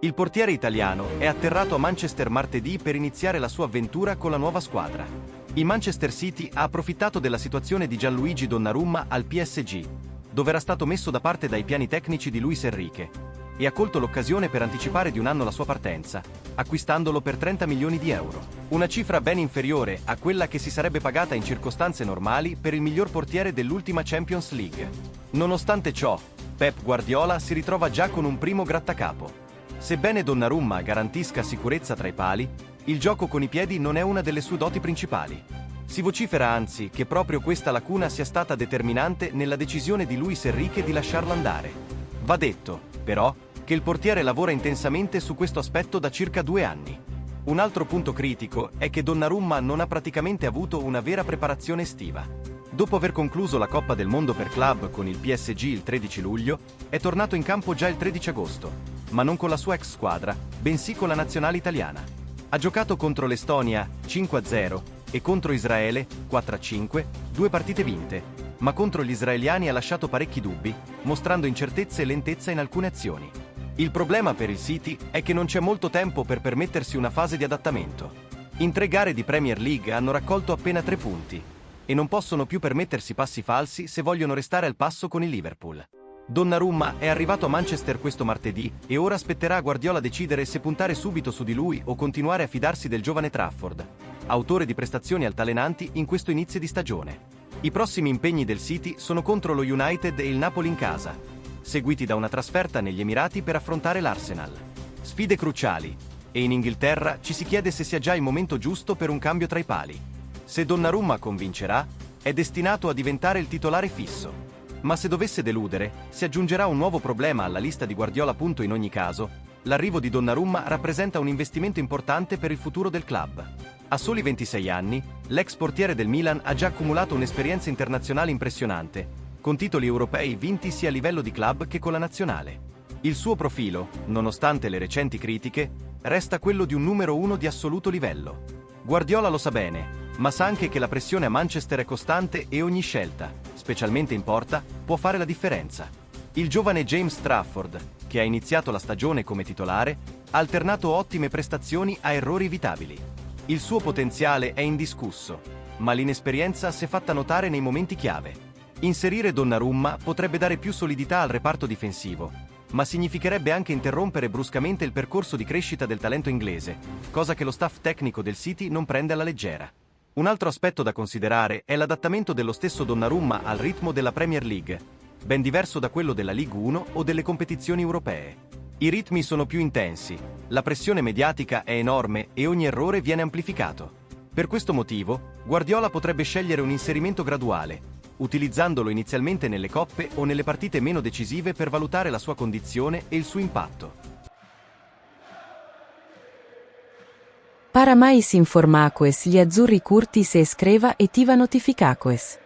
Il portiere italiano è atterrato a Manchester martedì per iniziare la sua avventura con la nuova squadra. Il Manchester City ha approfittato della situazione di Gianluigi Donnarumma al PSG, dove era stato messo da parte dai piani tecnici di Luis Enrique, e ha colto l'occasione per anticipare di un anno la sua partenza, acquistandolo per 30 milioni di euro. Una cifra ben inferiore a quella che si sarebbe pagata in circostanze normali per il miglior portiere dell'ultima Champions League. Nonostante ciò, Pep Guardiola si ritrova già con un primo grattacapo. Sebbene Donnarumma garantisca sicurezza tra i pali, il gioco con i piedi non è una delle sue doti principali. Si vocifera anzi che proprio questa lacuna sia stata determinante nella decisione di Luis Enrique di lasciarlo andare. Va detto, però, che il portiere lavora intensamente su questo aspetto da circa 2 anni. Un altro punto critico è che Donnarumma non ha praticamente avuto una vera preparazione estiva. Dopo aver concluso la Coppa del Mondo per club con il PSG il 13 luglio, è tornato in campo già il 13 agosto, ma non con la sua ex squadra, bensì con la nazionale italiana. Ha giocato contro l'Estonia 5-0 e contro Israele 4-5, 2 partite vinte, ma contro gli israeliani ha lasciato parecchi dubbi, mostrando incertezze e lentezza in alcune azioni. Il problema per il City è che non c'è molto tempo per permettersi una fase di adattamento. In 3 gare di Premier League hanno raccolto appena 3 punti e non possono più permettersi passi falsi se vogliono restare al passo con il Liverpool. Donnarumma è arrivato a Manchester questo martedì e ora spetterà a Guardiola decidere se puntare subito su di lui o continuare a fidarsi del giovane Trafford, autore di prestazioni altalenanti in questo inizio di stagione. I prossimi impegni del City sono contro lo United e il Napoli in casa, seguiti da una trasferta negli Emirati per affrontare l'Arsenal. Sfide cruciali, e in Inghilterra ci si chiede se sia già il momento giusto per un cambio tra i pali. Se Donnarumma convincerà, è destinato a diventare il titolare fisso. Ma se dovesse deludere, si aggiungerà un nuovo problema alla lista di Guardiola. In ogni caso, l'arrivo di Donnarumma rappresenta un investimento importante per il futuro del club. A soli 26 anni, l'ex portiere del Milan ha già accumulato un'esperienza internazionale impressionante, con titoli europei vinti sia a livello di club che con la nazionale. Il suo profilo, nonostante le recenti critiche, resta quello di un numero 1 di assoluto livello. Guardiola lo sa bene, ma sa anche che la pressione a Manchester è costante e ogni scelta, specialmente in porta, può fare la differenza. Il giovane James Trafford, che ha iniziato la stagione come titolare, ha alternato ottime prestazioni a errori evitabili. Il suo potenziale è indiscusso, ma l'inesperienza si è fatta notare nei momenti chiave. Inserire Donnarumma potrebbe dare più solidità al reparto difensivo, ma significherebbe anche interrompere bruscamente il percorso di crescita del talento inglese, cosa che lo staff tecnico del City non prende alla leggera. Un altro aspetto da considerare è l'adattamento dello stesso Donnarumma al ritmo della Premier League, ben diverso da quello della Ligue 1 o delle competizioni europee. I ritmi sono più intensi, la pressione mediatica è enorme e ogni errore viene amplificato. Per questo motivo, Guardiola potrebbe scegliere un inserimento graduale, utilizzandolo inizialmente nelle coppe o nelle partite meno decisive per valutare la sua condizione e il suo impatto. Para mais informações, gli azzurri curtis e escreva e tiva notificações.